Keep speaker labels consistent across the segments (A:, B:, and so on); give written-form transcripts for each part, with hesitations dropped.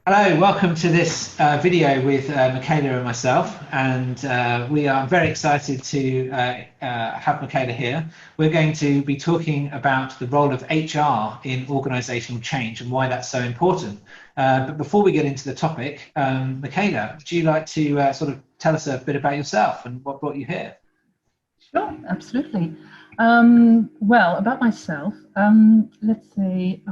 A: Hello, welcome to this video with Michaela and myself, and we are very excited to have Michaela here. We're going to be talking about the role of HR in organisational change and why that's so important. But before we get into the topic, Michaela, would you like to sort of tell us a bit about yourself and what brought you here?
B: Sure, absolutely. Well, about myself, let's say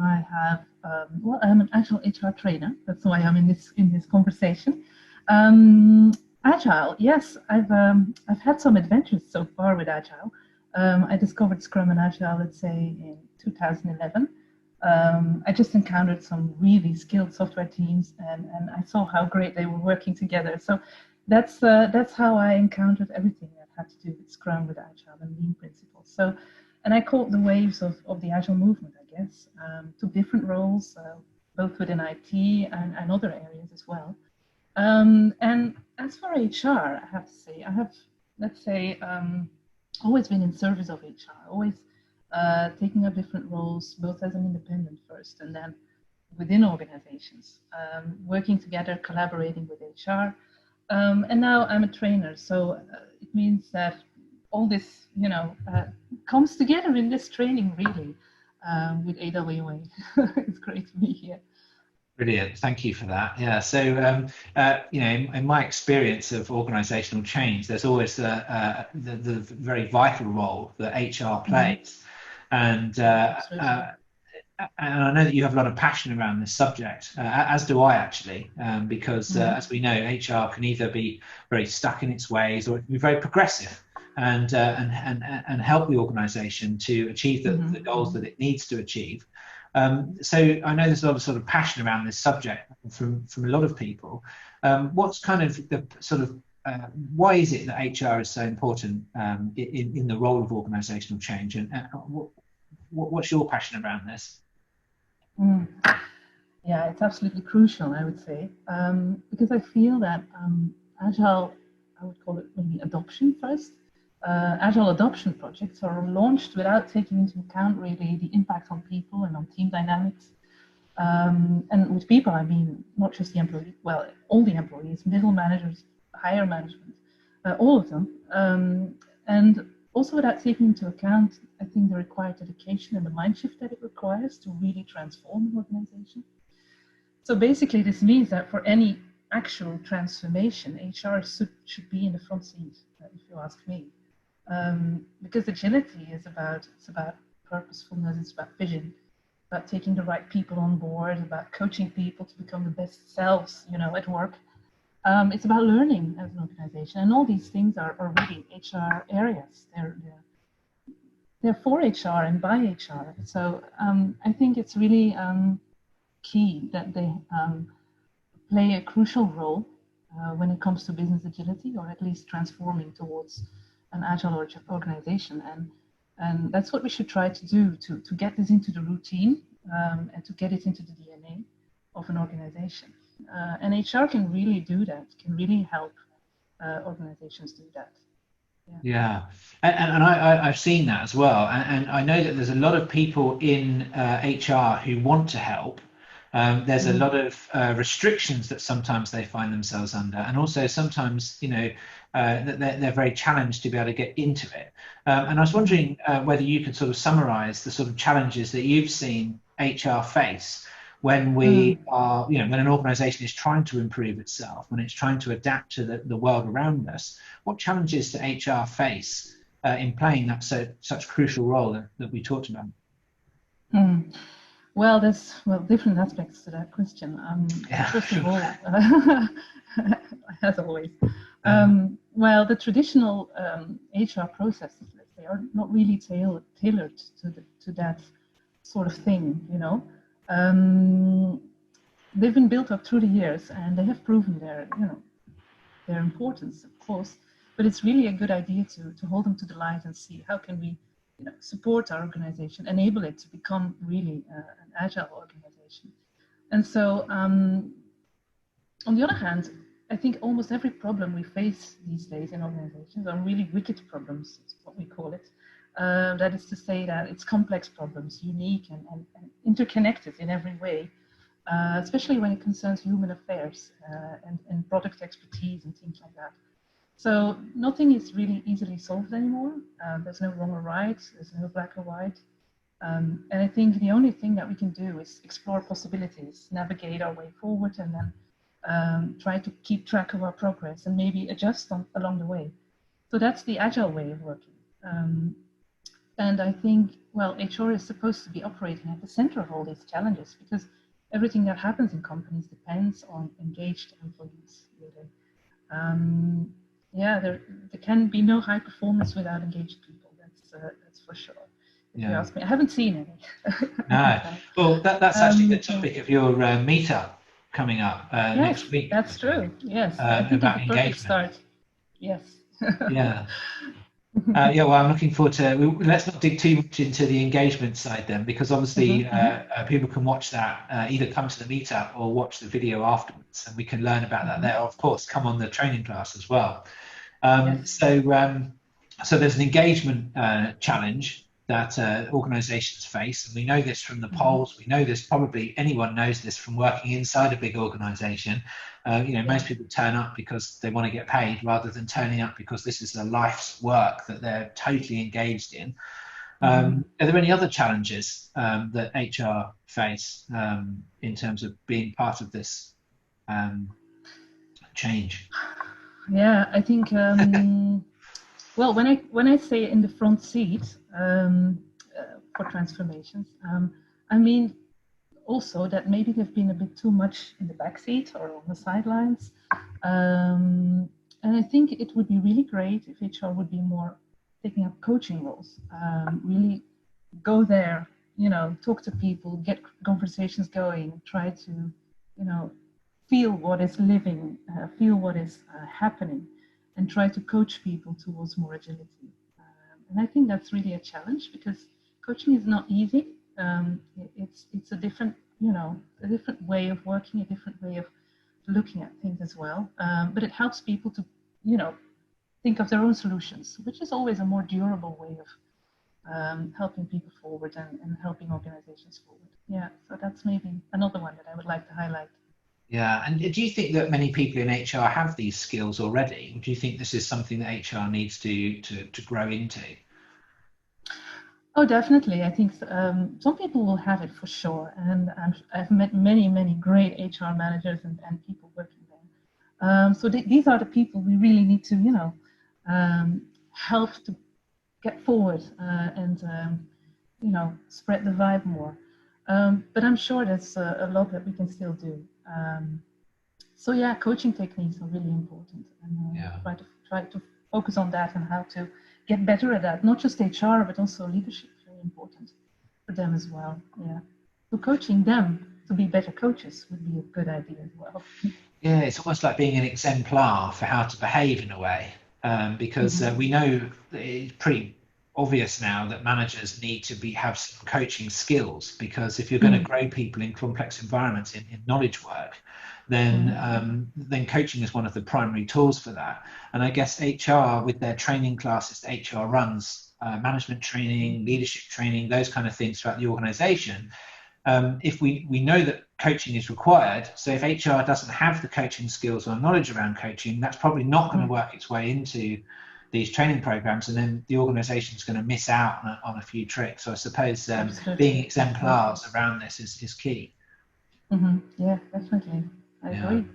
B: I'm an Agile HR trainer. That's why I'm in this conversation. Um, Agile, yes, I've had some adventures so far with Agile. I discovered Scrum and Agile, let's say, in 2011. I just encountered some really skilled software teams, and I saw how great they were working together. So that's how I encountered everything that had to do with Scrum, with Agile and Lean principles. So, and I caught the waves of the Agile movement, I guess. Took different roles, both within IT and other areas as well. And as for HR, I have to say, I have, let's say, always been in service of HR, always taking up different roles, both as an independent first and then within organizations, working together, collaborating with HR. And now I'm a trainer, so it means that all this, comes together in this training, really, with AWA. It's great to be here.
A: Brilliant. Thank you for that. Yeah. So, in my experience of organisational change, there's always the very vital role that HR
B: Mhm.
A: plays, and
B: Absolutely.
A: I know that you have a lot of passion around this subject, as do I actually, because
B: Mhm.
A: as we know, HR can either be very stuck in its ways or it can be very progressive and help the organisation to achieve the
B: Mhm.
A: goals
B: Mhm.
A: that it needs to achieve. So I know there's a lot of sort of passion around this subject from a lot of people. What's kind of the sort of why is it that HR is so important in the role of organisational change, and what's your passion around this?
B: Mm. Yeah, it's absolutely crucial, I would say, because I feel that Agile, I would call it maybe adoption first. Agile adoption projects are launched without taking into account really the impact on people and on team dynamics. And with people, I mean not just the employee, well, all the employees, middle managers, higher management, all of them. And also without taking into account, I think, the required dedication and the mind shift that it requires to really transform an organization. So basically, this means that for any actual transformation, HR should be in the front seat, if you ask me. Because agility is about purposefulness, it's about vision, about taking the right people on board, about coaching people to become the best selves, at work. It's about learning as an organization, and all these things are really HR areas. They're for HR and by HR. So I think it's really key that they play a crucial role when it comes to business agility, or at least transforming towards an agile organization. And that's what we should try to do to get this into the routine, and to get it into the DNA of an organization. And HR can really do that, can really help organizations do that. Yeah.
A: Yeah, I've seen that as well, and I know that there's a lot of people in HR who want to help. There's a
B: Mm.
A: lot of restrictions that sometimes they find themselves under, and also sometimes, that they're very challenged to be able to get into it. And I was
B: Mm.
A: wondering whether you could sort of summarize the sort of challenges that you've seen HR face when
B: Mm.
A: when an organization is trying to improve itself, when it's trying to adapt to the world around us. What challenges do HR face in playing that such crucial role that we talked about?
B: Mm. Well, there's different aspects to that question.
A: Yeah,
B: First of
A: sure.
B: all, as always,
A: Uh,
B: well, the traditional HR processes, let's say, are not really tailored to that sort of thing. Um, they've been built up through the years, and they have proven their importance, of course. But it's really a good idea to hold them to the light and see how can we, support our organization, enable it to become really an agile organization. And so, on the other hand, I think almost every problem we face these days in organizations are really wicked problems, is what we call it. That is to say that it's complex problems, unique and interconnected in every way. especially when it concerns human affairs and product expertise and things like that. So nothing is really easily solved anymore. There's no wrong or right, there's no black or white. And I think the only thing that we can do is explore possibilities, navigate our way forward, and then try to keep track of our progress and maybe adjust along the way. So that's the agile way of working. And I think, well, HR is supposed to be operating at the center of all these challenges because everything that happens in companies depends on engaged employees, really. Yeah, there can be no high performance without engaged people. That's for sure. If you ask me, I haven't seen any.
A: No. Well, that's actually the topic of your meetup coming up
B: yes,
A: next week.
B: That's true. Yes, I think
A: about
B: it's a perfect start. Yes.
A: Yeah. Yeah, well, I'm looking forward to. Let's not dig too much into the engagement side then, because obviously people can watch that, either come to the meetup or watch the video afterwards, and we can learn about that there. Of course, come on the training class as well. So there's an engagement challenge that organizations face, and we know this from the polls. We know this, probably anyone knows this from working inside a big organization. Most people turn up because they want to get paid rather than turning up because this is their life's work that they're totally engaged in. Are there any other challenges that HR face in terms of being part of this change?
B: Yeah, I think well, when I say in the front seat for transformations, I mean also that maybe they've been a bit too much in the back seat or on the sidelines. And I think it would be really great if HR would be more taking up coaching roles, really go there, talk to people, get conversations going, try to, feel what is living, feel what is happening, and try to coach people towards more agility. And I think that's really a challenge because coaching is not easy. It's a different, a different way of working, a different way of looking at things as well. But it helps people to, think of their own solutions, which is always a more durable way of helping people forward and helping organizations forward. Yeah, so that's maybe another one that I would like to highlight.
A: Yeah, and do you think that many people in HR have these skills already? Do you think this is something that HR needs to grow into?
B: Oh, definitely. I think some people will have it for sure. And I've met many, many great HR managers and people working there. So these are the people we really need to, help to get forward and, spread the vibe more. But I'm sure there's a lot that we can still do. So yeah, coaching techniques are really important, and try to focus on that and how to get better at that. Not just HR, but also leadership, very important for them as well. Yeah, so coaching them to be better coaches would be a good idea as well.
A: Yeah, it's almost like being an exemplar for how to behave in a way, because we know it's pretty obvious now that managers need to have some coaching skills, because if you're going to grow people in complex environments in knowledge work, then coaching is one of the primary tools for that. And I guess HR, with their training classes that HR runs, management training, leadership training, those kind of things throughout the organization, if we know that coaching is required, so if HR doesn't have the coaching skills or knowledge around coaching, that's probably not going to work its way into these training programs, and then the organization is going to miss out on a few tricks. So I suppose being exemplars around this is key.
B: Yeah, definitely. I agree.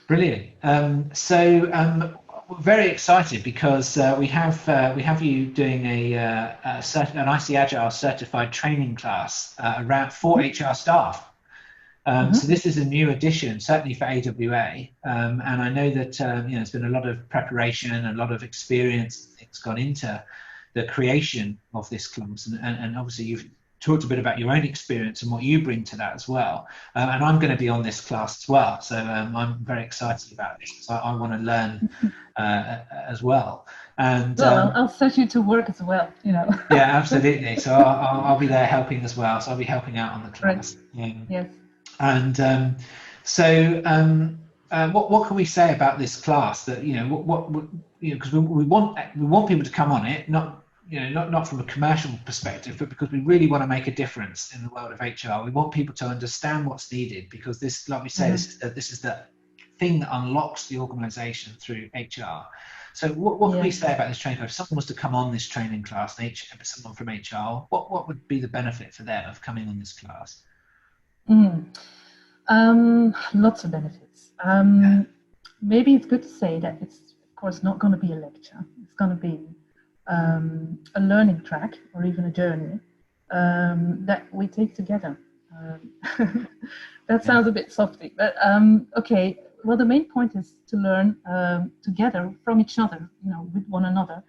A: Brilliant. So we're very excited because we have you doing an IC Agile certified training class around for HR staff. So this is a new addition, certainly for AWA, and I know that there's been a lot of preparation, a lot of experience, things gone into the creation of this class, and obviously you've talked a bit about your own experience and what you bring to that as well. And I'm going to be on this class as well, so I'm very excited about this because I want to learn as well. And
B: well, I'll set you to work as well, Yeah,
A: absolutely. So I'll be there helping as well. So I'll be helping out on the class.
B: Right. Yes.
A: And what can we say about this class? That because we want people to come on it, not not from a commercial perspective, but because we really want to make a difference in the world of HR. We want people to understand what's needed, because this, like we say, this is the thing that unlocks the organisation through HR. So what can we say about this training class? If someone was to come on this training class, someone from HR, what would be the benefit for them of coming on this class?
B: Lots of benefits. Maybe it's good to say that it's, of course, not going to be a lecture. It's going to be a learning track, or even a journey that we take together. That sounds a bit softy, but okay. Well, the main point is to learn together from each other, with one another,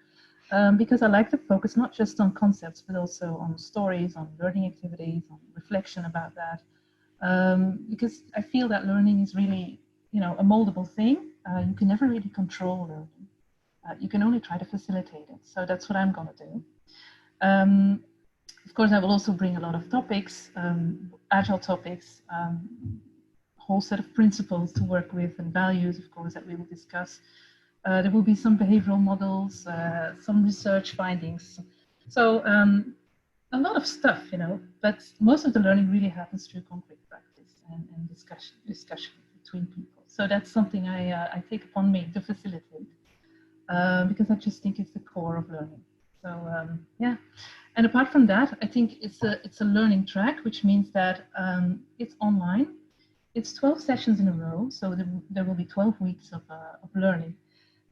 B: because I like to focus not just on concepts, but also on stories, on learning activities, on reflection about that. Because I feel that learning is really, a moldable thing. You can never really control learning. You can only try to facilitate it. So that's what I'm going to do. Of course, I will also bring a lot of topics, agile topics, whole set of principles to work with, and values, of course, that we will discuss. There will be some behavioral models, some research findings. So a lot of stuff, but most of the learning really happens through concrete practice and discussion between people. So that's something I take upon me to facilitate, because I just think it's the core of learning. So yeah. And apart from that, I think it's a learning track, which means that it's online. It's 12 sessions in a row, so there will be 12 weeks of learning.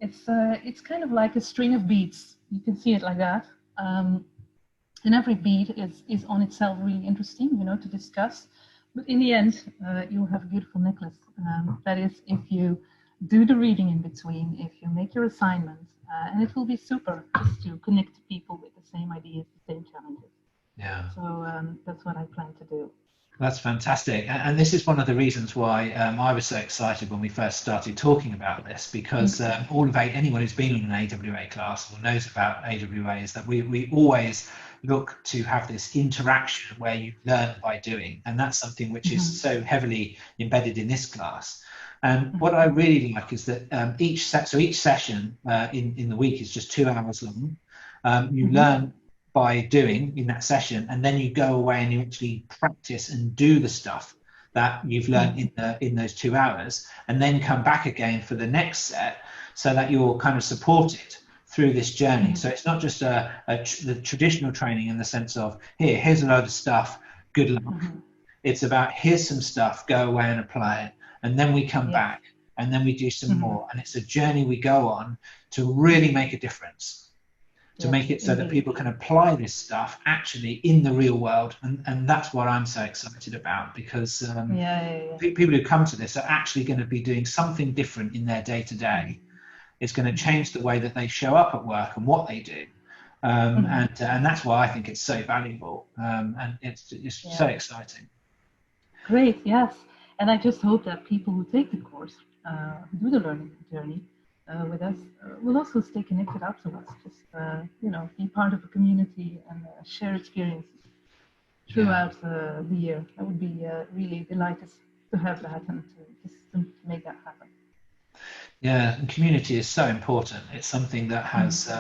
B: It's kind of like a string of beads. You can see it like that. And every bead is on itself really interesting, to discuss. But in the end, you'll have a beautiful necklace. That is, if you do the reading in between, if you make your assignments, and it will be super just to connect to people with the same ideas, the same challenges.
A: Yeah.
B: So that's what I plan to do.
A: That's fantastic. And this is one of the reasons why I was so excited when we first started talking about this, because anyone who's been in an AWA class or knows about AWA is that we always look to have this interaction where you learn by doing. And that's something which is so heavily embedded in this class. And what I really like is that each session in the week is just 2 hours long. You learn by doing in that session, and then you go away and you actually practice and do the stuff that you've learned in those 2 hours, and then come back again for the next set, so that you're kind of supported through this journey. So it's not just the traditional training in the sense of here's a load of stuff, good luck. It's about here's some stuff, go away and apply it, and then we come back and then we do some more, and it's a journey we go on to really make a difference. To make it so that people can apply this stuff actually in the real world. And that's what I'm so excited about, because people who come to this are actually going to be doing something different in their day-to-day. It's going to change the way that they show up at work and what they do. And that's why I think it's so valuable. And it's so exciting.
B: Great, yes. And I just hope that people who take the course, who do the learning journey, with us, will also stay connected afterwards. Just be part of a community and share experiences throughout the year. I would be really delighted to have that and to make that happen.
A: Yeah, and community is so important. It's something that has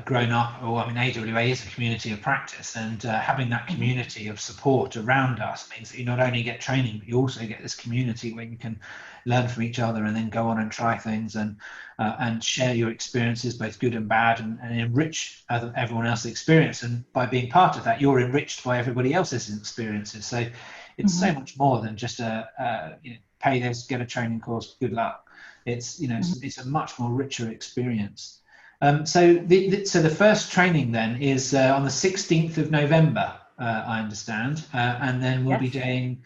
A: grown up, AWA is a community of practice, and having that community of support around us means that you not only get training, but you also get this community where you can learn from each other and then go on and try things and share your experiences, both good and bad, and enrich everyone else's experience. And by being part of that, you're enriched by everybody else's experiences. So it's so much more than just pay this, get a training course, good luck. It's it's a much more richer experience. So the first training then is on the 16th of November, I understand, and then we'll be doing.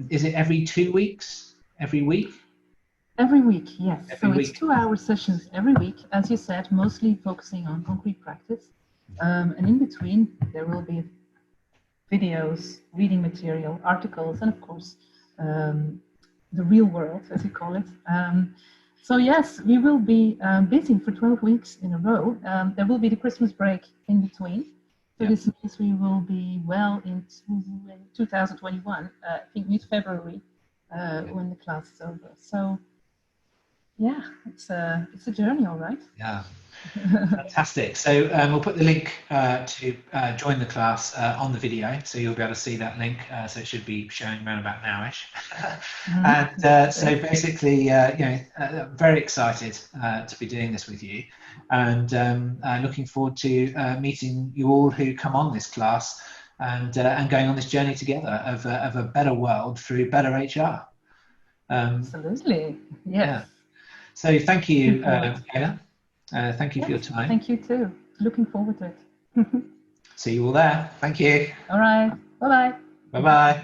A: Is it every 2 weeks? Every week?
B: Every week, yes.
A: Every week.
B: It's 2-hour sessions every week, as you said, mostly focusing on concrete practice, and in between there will be videos, reading material, articles, and of course. The real world, as you call it. So yes, we will be busy for 12 weeks in a row. There will be the Christmas break in between. So this means we will be well into 2021, I think mid-February, when the class is over. So yeah, it's a journey, all right.
A: Yeah. Fantastic. So we'll put the link to join the class on the video, so you'll be able to see that link. So it should be showing around about nowish. And so basically, very excited to be doing this with you, and looking forward to meeting you all who come on this class, and going on this journey together of a better world through better HR.
B: Absolutely. Yes.
A: Yeah. So thank you, Michaela. Thank you for your time.
B: Thank you too. Looking forward to it.
A: See you all there. Thank you.
B: All right. Bye-bye.
A: Bye-bye.